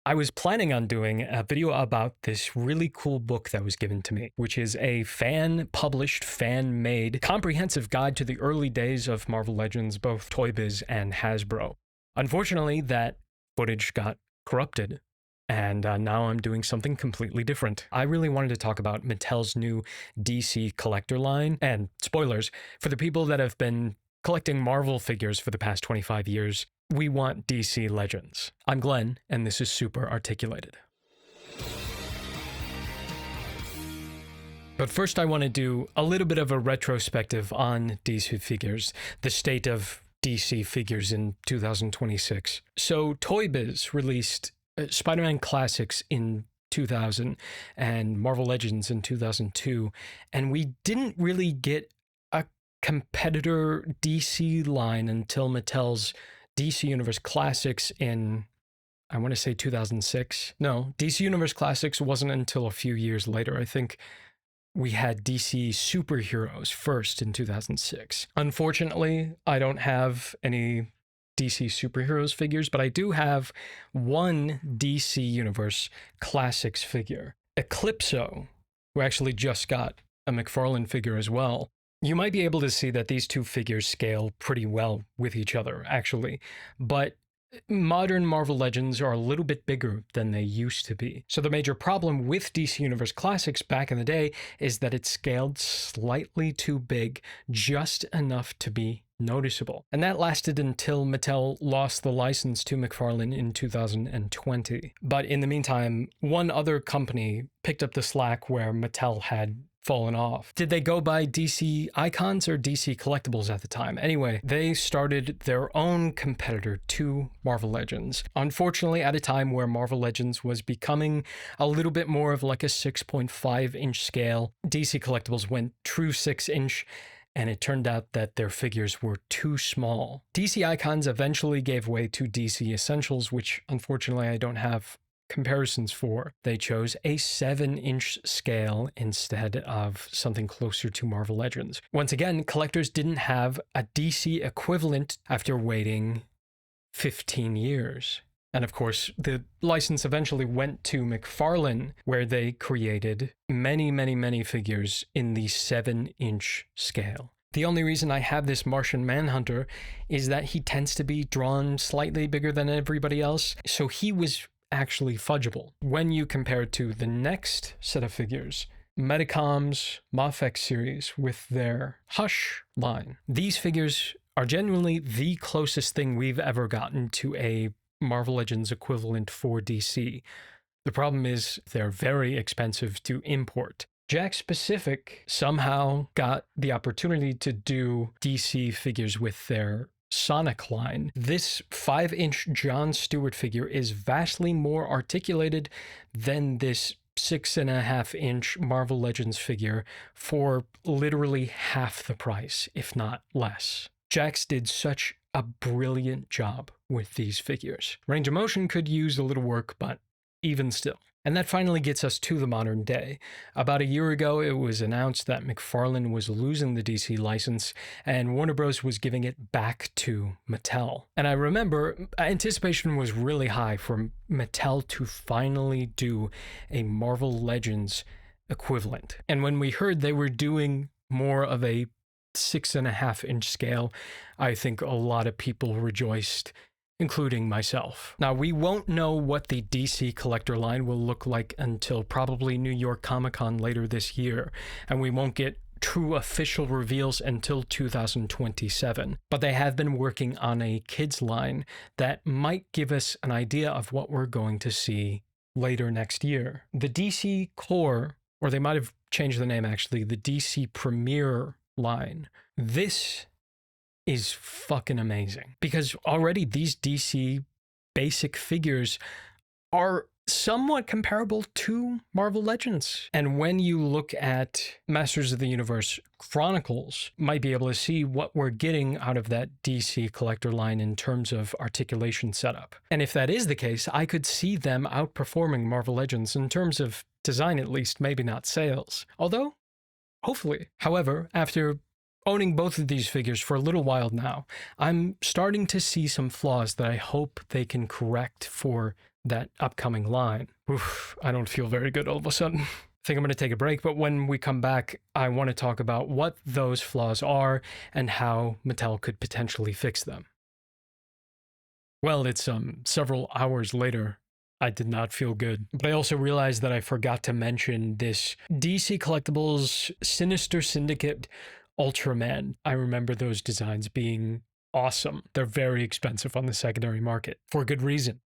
I was planning on doing a video about this really cool book that was given to me, which is a fan-published, fan-made comprehensive guide to the early days of Marvel Legends, both Toy Biz and Hasbro. Unfortunately, that footage got corrupted, and now I'm doing something completely different. I really wanted to talk about Mattel's new DC collector line, and spoilers, for the people that have been collecting Marvel figures for the past 25 years, we want DC Legends. I'm Glen, and this is Super Articulated. But first I want to do a little bit of a retrospective on DC figures, the state of DC figures in 2026. So Toy Biz released Spider-Man Classics in 2000 and Marvel Legends in 2002, and we didn't really get a competitor DC line until Mattel's DC Universe Classics in, I want to say 2006. No, DC Universe Classics wasn't until a few years later. I think we had DC Superheroes first in 2006. Unfortunately, I don't have any DC Superheroes figures, but I do have one DC Universe Classics figure. Eclipso, who actually just got a McFarlane figure as well. You might be able to see that these two figures scale pretty well with each other, actually, but modern Marvel Legends are a little bit bigger than they used to be. So the major problem with DC Universe Classics back in the day is that it scaled slightly too big, just enough to be noticeable. And that lasted until Mattel lost the license to McFarlane in 2020. But in the meantime, one other company picked up the slack where Mattel had fallen off. Did they go by DC Icons or DC Collectibles at the time? Anyway, they started their own competitor to Marvel Legends. Unfortunately, at a time where Marvel Legends was becoming a little bit more of like a 6.5-inch scale, DC Collectibles went true 6-inch, and it turned out that their figures were too small. DC Icons eventually gave way to DC Essentials, which unfortunately I don't have comparisons for. They chose a 7-inch scale instead of something closer to Marvel Legends. Once again, collectors didn't have a DC equivalent after waiting 15 years. And of course, the license eventually went to McFarlane, where they created many figures in the 7-inch scale. The only reason I have this Martian Manhunter is that he tends to be drawn slightly bigger than everybody else, so he was actually fudgeable. When you compare it to the next set of figures, Medicom's Mafex series with their Hush line, these figures are genuinely the closest thing we've ever gotten to a Marvel Legends equivalent for DC. The problem is they're very expensive to import. Jakks Pacific somehow got the opportunity to do DC figures with their Sonic line. This 5-inch John Stewart figure is vastly more articulated than this 6.5-inch Marvel Legends figure for literally half the price, if not less. Jakks did such a brilliant job with these figures. Range of motion could use a little work, but even still. And that finally gets us to the modern day. About a year ago, it was announced that McFarlane was losing the DC license and Warner Bros. Was giving it back to Mattel. And I remember anticipation was really high for Mattel to finally do a Marvel Legends equivalent. And when we heard they were doing more of a 6.5-inch scale, I think a lot of people rejoiced, including myself. Now, we won't know what the DC collector line will look like until probably New York Comic Con later this year, and we won't get true official reveals until 2027. But they have been working on a kids line that might give us an idea of what we're going to see later next year. The DC Core, or they might have changed the name actually, the DC Premier line. This is fucking amazing, because already these DC basic figures are somewhat comparable to Marvel Legends. And when you look at Masters of the Universe Chronicles, you might be able to see what we're getting out of that DC collector line in terms of articulation setup. And if that is the case, I could see them outperforming Marvel Legends in terms of design, at least, maybe not sales. Although, hopefully. However, after owning both of these figures for a little while now, I'm starting to see some flaws that I hope they can correct for that upcoming line. Oof, I don't feel very good all of a sudden. I think I'm going to take a break, but when we come back, I want to talk about what those flaws are and how Mattel could potentially fix them. Well, it's several hours later. I did not feel good. But I also realized that I forgot to mention this DC Collectibles Sinister Syndicate Ultraman. I remember those designs being awesome. They're very expensive on the secondary market for good reason.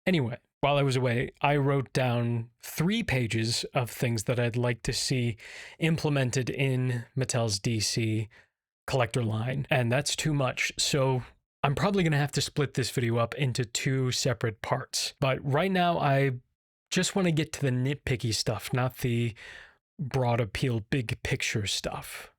Anyway, while I was away, I wrote down 3 pages of things that I'd like to see implemented in Mattel's DC collector line, and that's too much. So I'm probably going to have to split this video up into 2 separate parts. But right now, I just want to get to the nitpicky stuff, not the broad appeal, big picture stuff.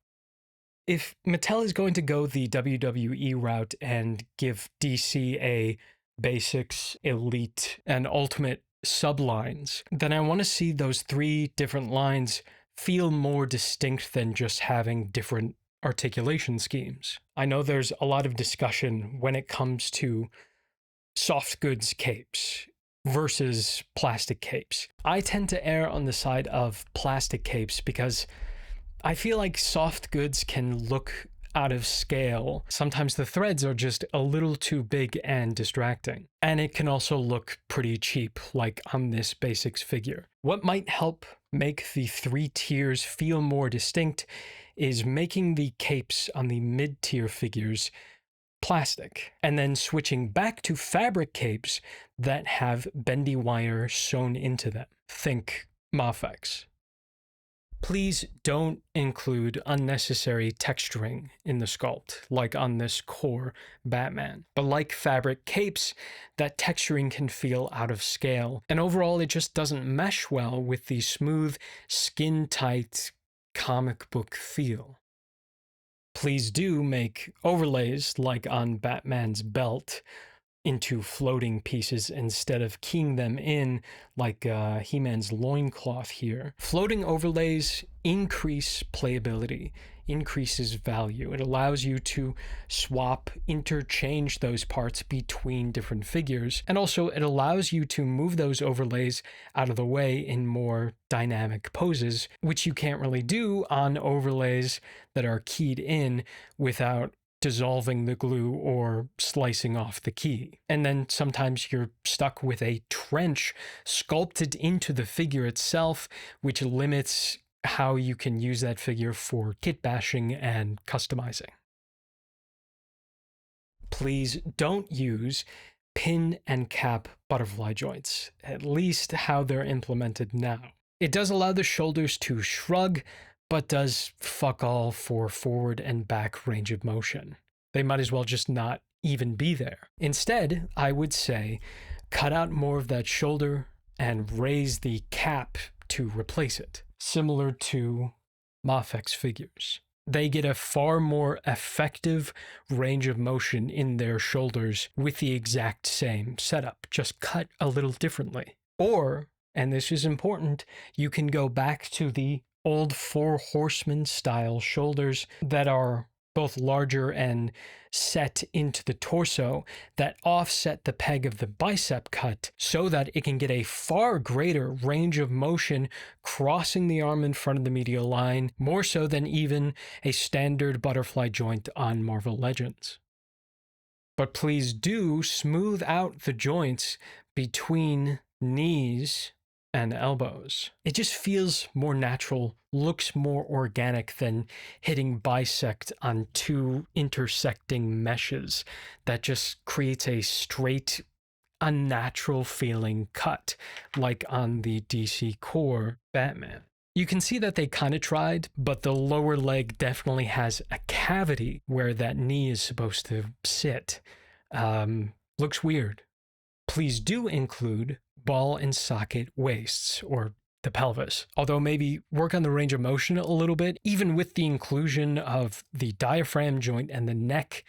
If Mattel is going to go the WWE route and give DC a basics, elite, and ultimate sublines, then I want to see those 3 different lines feel more distinct than just having different articulation schemes. I know there's a lot of discussion when it comes to soft goods capes versus plastic capes. I tend to err on the side of plastic capes because I feel like soft goods can look out of scale. Sometimes the threads are just a little too big and distracting. And it can also look pretty cheap, like on this basics figure. What might help make the 3 tiers feel more distinct is making the capes on the mid-tier figures plastic, and then switching back to fabric capes that have bendy wire sewn into them. Think Mafex. Please don't include unnecessary texturing in the sculpt, like on this core Batman. But like fabric capes, that texturing can feel out of scale, and overall it just doesn't mesh well with the smooth, skin-tight comic book feel. Please do make overlays like on Batman's belt into floating pieces instead of keying them in like He-Man's loincloth here. Floating overlays increase playability, increases value. It allows you to swap, interchange those parts between different figures, and also it allows you to move those overlays out of the way in more dynamic poses, which you can't really do on overlays that are keyed in without dissolving the glue or slicing off the key. And then sometimes you're stuck with a trench sculpted into the figure itself, which limits how you can use that figure for kit bashing and customizing. Please don't use pin and cap butterfly joints, at least how they're implemented now. It does allow the shoulders to shrug, but does fuck all for forward and back range of motion. They might as well just not even be there. Instead, I would say cut out more of that shoulder and raise the cap to replace it, similar to Mafex figures. They get a far more effective range of motion in their shoulders with the exact same setup, just cut a little differently. Or, and this is important, you can go back to the old Four Horsemen style shoulders that are both larger and set into the torso that offset the peg of the bicep cut so that it can get a far greater range of motion crossing the arm in front of the medial line, more so than even a standard butterfly joint on Marvel Legends. But please do smooth out the joints between knees and elbows. It just feels more natural, looks more organic than hitting bisect on 2 intersecting meshes that just creates a straight, unnatural feeling cut, like on the DC core Batman. You can see that they kind of tried, but the lower leg definitely has a cavity where that knee is supposed to sit. Looks weird. Please do include ball and socket waists, or the pelvis, although maybe work on the range of motion a little bit, even with the inclusion of the diaphragm joint and the neck,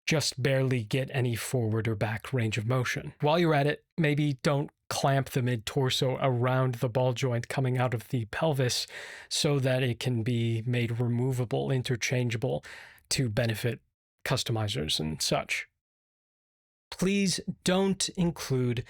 just barely get any forward or back range of motion. While you're at it, maybe don't clamp the mid-torso around the ball joint coming out of the pelvis so that it can be made removable, interchangeable to benefit customizers and such. Please don't include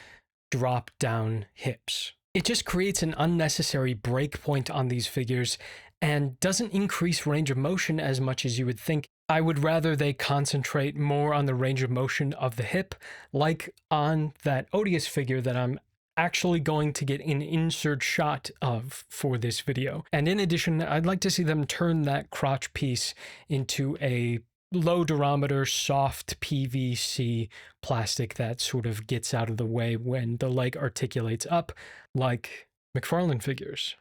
drop down hips. It just creates an unnecessary breakpoint on these figures and doesn't increase range of motion as much as you would think. I would rather they concentrate more on the range of motion of the hip, like on that Odious figure that I'm actually going to get an insert shot of for this video. And in addition, I'd like to see them turn that crotch piece into a low durometer, soft PVC plastic that sort of gets out of the way when the leg articulates up, like McFarlane figures.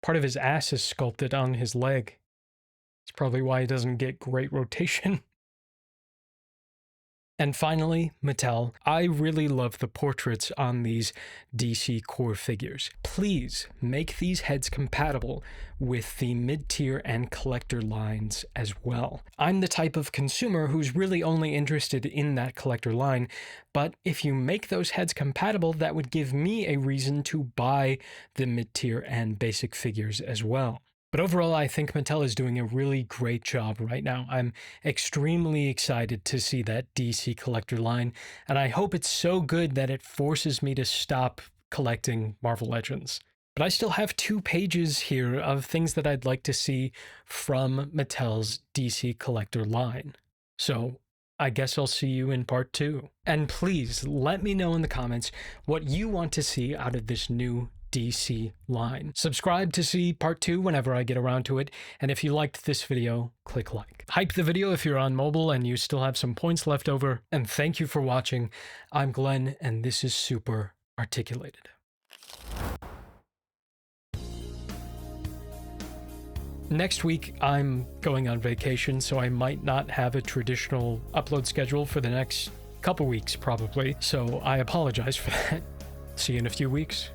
Part of his ass is sculpted on his leg. It's probably why he doesn't get great rotation. And finally, Mattel. I really love the portraits on these DC core figures. Please make these heads compatible with the mid-tier and collector lines as well. I'm the type of consumer who's really only interested in that collector line, but if you make those heads compatible, that would give me a reason to buy the mid-tier and basic figures as well. But overall, I think Mattel is doing a really great job right now. I'm extremely excited to see that DC collector line, and I hope it's so good that it forces me to stop collecting Marvel Legends. But I still have 2 pages here of things that I'd like to see from Mattel's DC collector line. So I guess I'll see you in part 2. And please let me know in the comments what you want to see out of this new DC line. Subscribe to see part 2 whenever I get around to it, and if you liked this video, click like. Hype the video if you're on mobile and you still have some points left over, and thank you for watching. I'm Glenn, and this is Super Articulated. Next week, I'm going on vacation, so I might not have a traditional upload schedule for the next couple weeks, probably, so I apologize for that. See you in a few weeks.